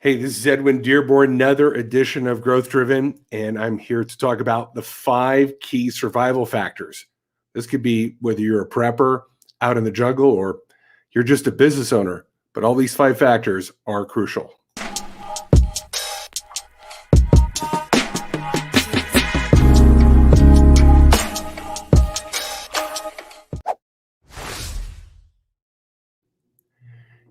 Hey, this is Edwin Dearborn, another edition of Growth Driven, and I'm here to talk about the 5 key survival factors. This could be whether you're a prepper out in the jungle or you're just a business owner, but all these 5 factors are crucial.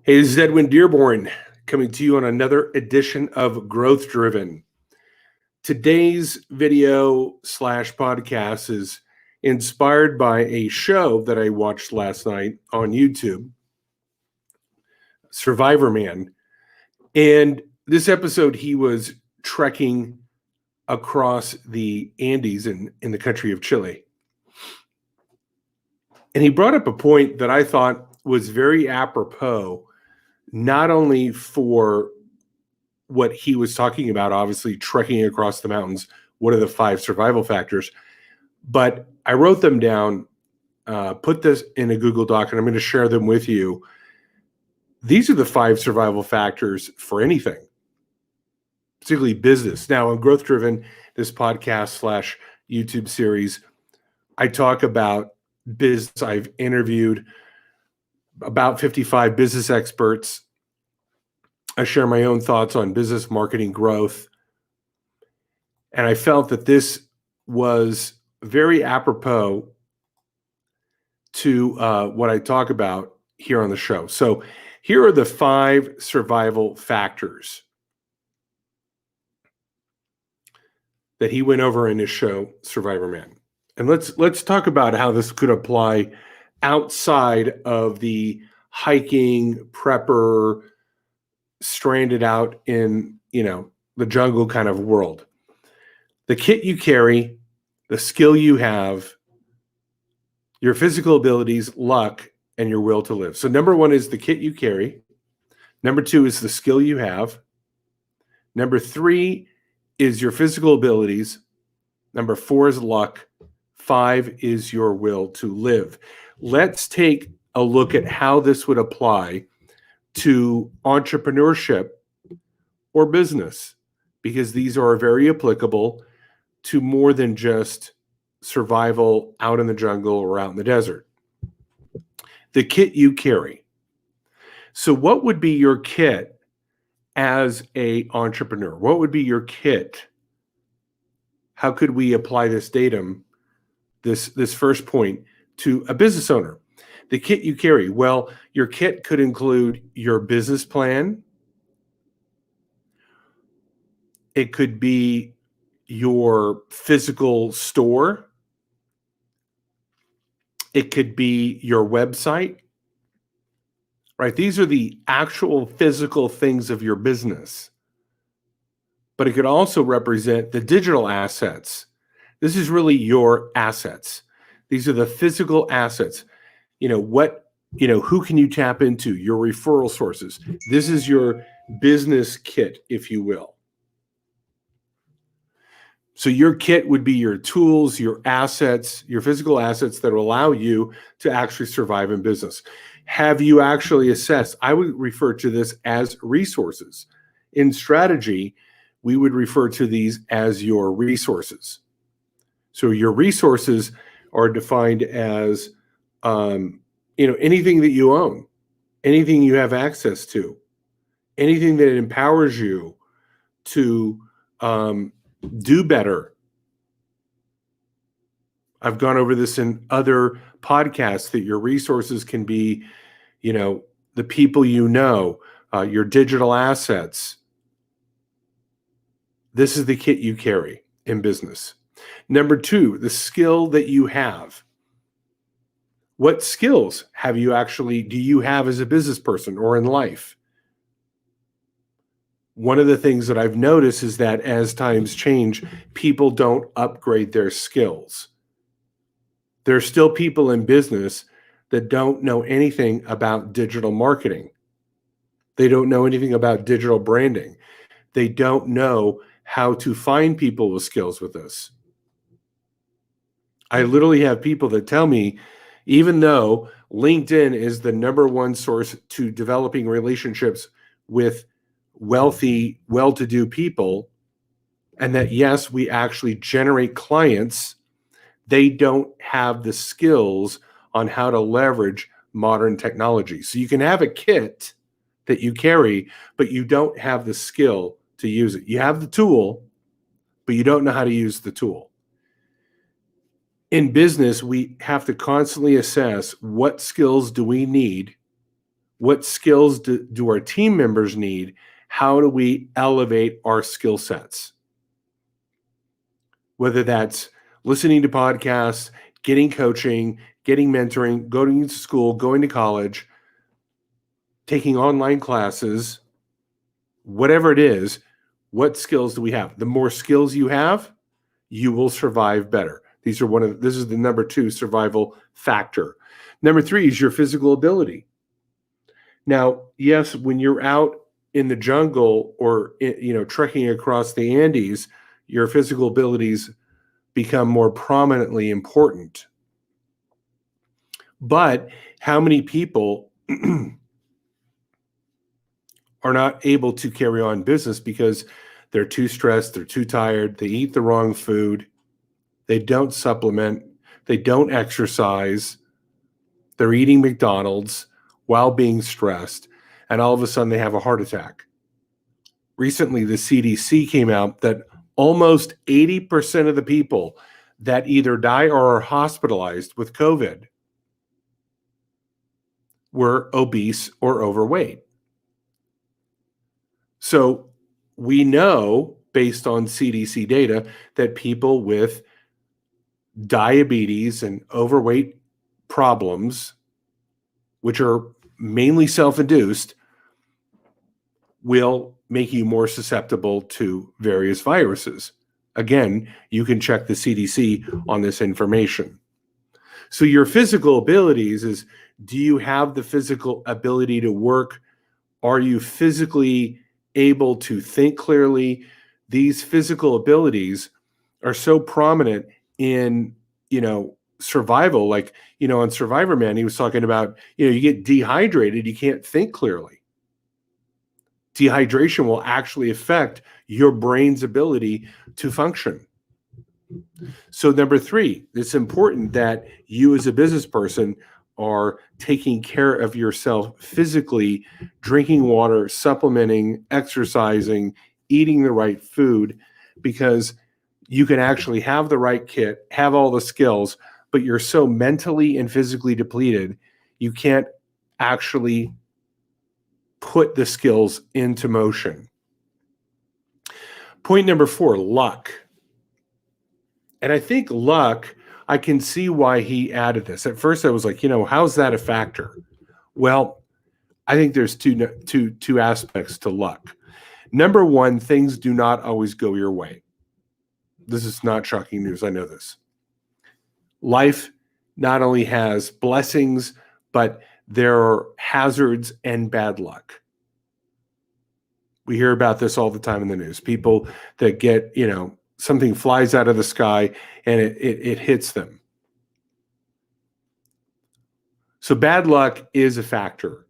Hey, this is Edwin Dearborn coming to you on another edition of Growth Driven. Today's video / podcast is inspired by a show that I watched last night on YouTube, Survivor Man. And this episode, he was trekking across the Andes in the country of Chile. And he brought up a point that I thought was very apropos, not only for what he was talking about, obviously trekking across the mountains, what are the 5 survival factors, but I wrote them down, put this in a Google Doc, and I'm going to share them with you. These are the 5 survival factors for anything, particularly business. Now, on Growth Driven, this podcast / YouTube series, I talk about business. I've interviewed about 55 business experts. I share my own thoughts on business, marketing, growth. And I felt that this was very apropos to what I talk about here on the show. So here are the 5 survival factors that he went over in his show, Survivor Man. And let's talk about how this could apply outside of the hiking, prepper, stranded out in, the jungle kind of world. The kit you carry, the skill you have, your physical abilities, luck, and your will to live. So number 1 is the kit you carry. Number 2 is the skill you have. Number 3 is your physical abilities. Number 4 is luck. 5 is your will to live. Let's take a look at how this would apply to entrepreneurship or business, because these are very applicable to more than just survival out in the jungle or out in the desert. The kit you carry. So what would be your kit as an entrepreneur? What would be your kit? How could we apply this datum, this first point, to a business owner? The kit you carry. Well, your kit could include your business plan. It could be your physical store. It could be your website, right? These are the actual physical things of your business. But it could also represent the digital assets. This is really your assets. These are the physical assets. Who can you tap into? Your referral sources. This is your business kit, if you will. So your kit would be your tools, your assets, your physical assets that will allow you to actually survive in business. Have you actually assessed? I would refer to this as resources. In strategy, we would refer to these as your resources. So your resources are defined as anything that you own, anything you have access to, anything that empowers you to do better. I've gone over this in other podcasts that your resources can be, the people your digital assets. This is the kit you carry in business. Number 2, the skill that you have. What skills do you have as a business person or in life? One of the things that I've noticed is that as times change, people don't upgrade their skills. There's still people in business that don't know anything about digital marketing. They don't know anything about digital branding. They don't know how to find people with skills with this. I literally have people that tell me, even though LinkedIn is the number 1 source to developing relationships with wealthy, well-to-do people, and that, yes, we actually generate clients, they don't have the skills on how to leverage modern technology. So you can have a kit that you carry, but you don't have the skill to use it. You have the tool, but you don't know how to use the tool. In business, we have to constantly assess what skills do we need, what skills do our team members need, how do we elevate our skill sets? Whether that's listening to podcasts, getting coaching, getting mentoring, going to school, going to college, taking online classes, whatever it is, what skills do we have? The more skills you have, you will survive better. This is the number 2 survival factor. Number 3 is your physical ability. Now, yes, when you're out in the jungle or trekking across the Andes, your physical abilities become more prominently important. But how many people are not able to carry on business because they're too stressed, they're too tired, they eat the wrong food, they don't supplement, they don't exercise, they're eating McDonald's while being stressed, and all of a sudden they have a heart attack. Recently, the CDC came out that almost 80% of the people that either die or are hospitalized with COVID were obese or overweight. So we know, based on CDC data, that people with diabetes and overweight problems, which are mainly self-induced, will make you more susceptible to various viruses. Again, you can check the CDC on this information. So your physical abilities is, do you have the physical ability to work? Are you physically able to think clearly? These physical abilities are so prominent in, survival. Like, on Survivor Man, he was talking about, you get dehydrated, you can't think clearly. Dehydration will actually affect your brain's ability to function. So number 3, it's important that you as a business person are taking care of yourself physically, drinking water, supplementing, exercising, eating the right food, because you can actually have the right kit, have all the skills, but you're so mentally and physically depleted, you can't actually put the skills into motion. Point number 4, luck. And I think luck, I can see why he added this. At first I was like, how's that a factor? Well, I think there's two aspects to luck. Number 1, things do not always go your way. This is not shocking news. I know this. Life not only has blessings, but there are hazards and bad luck. We hear about this all the time in the news. People that get, something flies out of the sky and it hits them. So bad luck is a factor.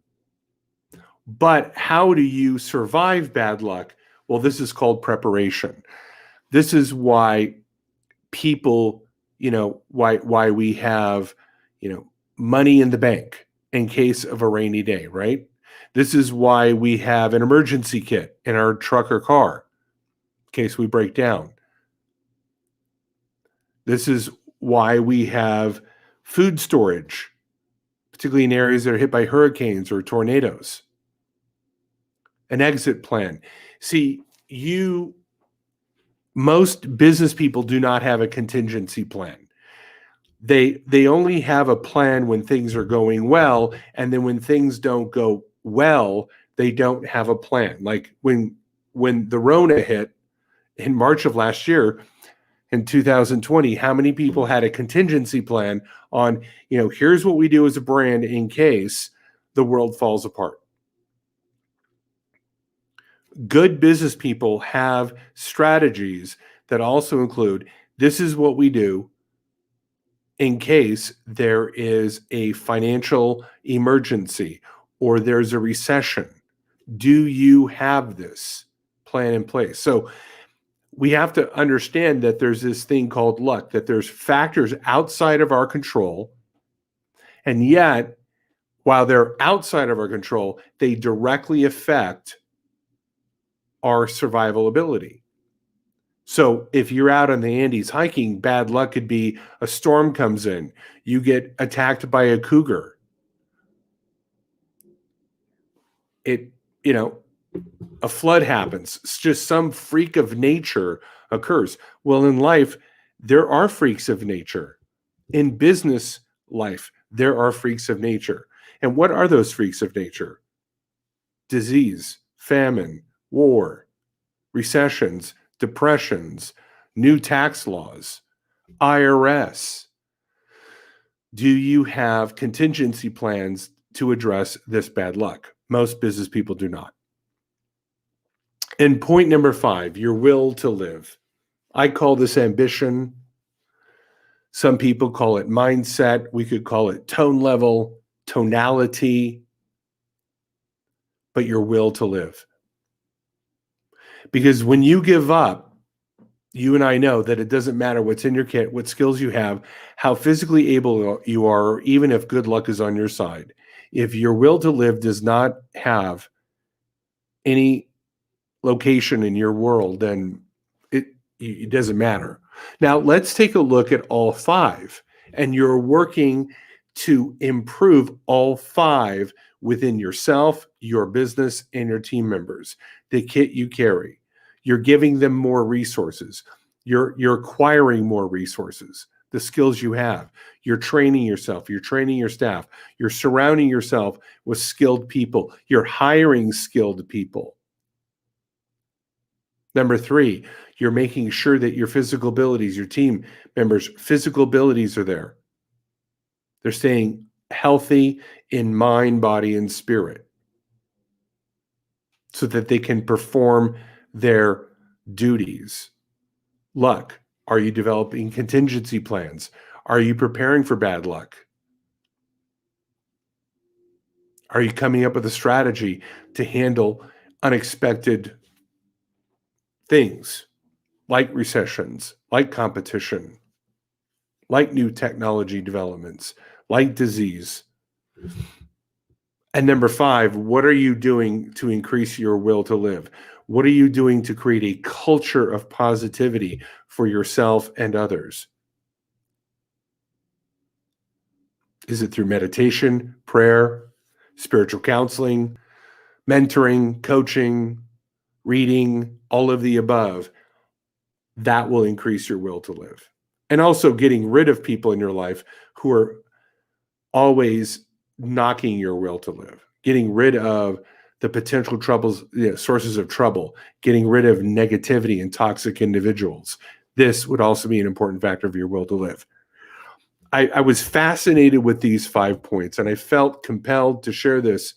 But how do you survive bad luck? Well, this is called preparation. This is why people, why we have, money in the bank in case of a rainy day, right? This is why we have an emergency kit in our truck or car in case we break down. This is why we have food storage, particularly in areas that are hit by hurricanes or tornadoes. An exit plan. See, most business people do not have a contingency plan. They only have a plan when things are going well, and then when things don't go well, they don't have a plan. Like when the Rona hit in March of last year, in 2020, how many people had a contingency plan on, here's what we do as a brand in case the world falls apart? Good business people have strategies that also include, this is what we do in case there is a financial emergency or there's a recession. Do you have this plan in place? So we have to understand that there's this thing called luck, that there's factors outside of our control. And yet, while they're outside of our control, they directly affect our survival ability. So if you're out in the Andes hiking, bad luck could be a storm comes in, you get attacked by a cougar. It, you know, a flood happens. It's just some freak of nature occurs. Well, in life, there are freaks of nature. In business life, there are freaks of nature. And what are those freaks of nature? Disease, famine, war, recessions, depressions, new tax laws, IRS. Do you have contingency plans to address this bad luck? Most business people do not. And point number 5, your will to live. I call this ambition. Some people call it mindset. We could call it tone level, tonality, but your will to live. Because when you give up, you and I know that it doesn't matter what's in your kit, what skills you have, how physically able you are, or even if good luck is on your side. If your will to live does not have any location in your world, then it doesn't matter. Now, let's take a look at all 5. And you're working to improve all 5 within yourself, your business, and your team members. The kit you carry. You're giving them more resources. You're acquiring more resources, the skills you have. You're training yourself. You're training your staff. You're surrounding yourself with skilled people. You're hiring skilled people. Number 3, you're making sure that your physical abilities, your team members' physical abilities are there. They're staying healthy in mind, body, and spirit so that they can perform their duties. Luck. Are you developing contingency plans? Are you preparing for bad luck? Are you coming up with a strategy to handle unexpected things like recessions, like competition, like new technology developments, like disease? And number 5, what are you doing to increase your will to live? What are you doing to create a culture of positivity for yourself and others? Is it through meditation, prayer, spiritual counseling, mentoring, coaching, reading, all of the above? That will increase your will to live. And also getting rid of people in your life who are always knocking your will to live, getting rid of the potential troubles, sources of trouble, getting rid of negativity and toxic individuals. This would also be an important factor of your will to live. I was fascinated with these 5 points, and I felt compelled to share this,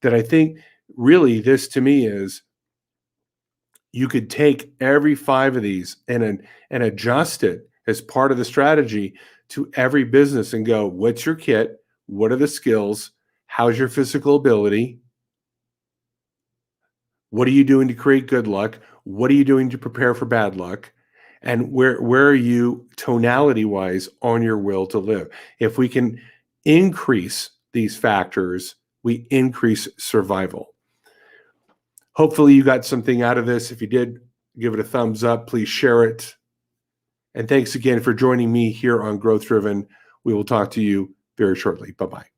that I think really this to me is you could take every 5 of these and adjust it as part of the strategy to every business and go, what's your kit? What are the skills? How's your physical ability? What are you doing to create good luck? What are you doing to prepare for bad luck? And where are you tonality wise on your will to live? If we can increase these factors, we increase survival. Hopefully you got something out of this. If you did, give it a thumbs up. Please share it. And thanks again for joining me here on Growth Driven. We will talk to you very shortly. Bye-bye.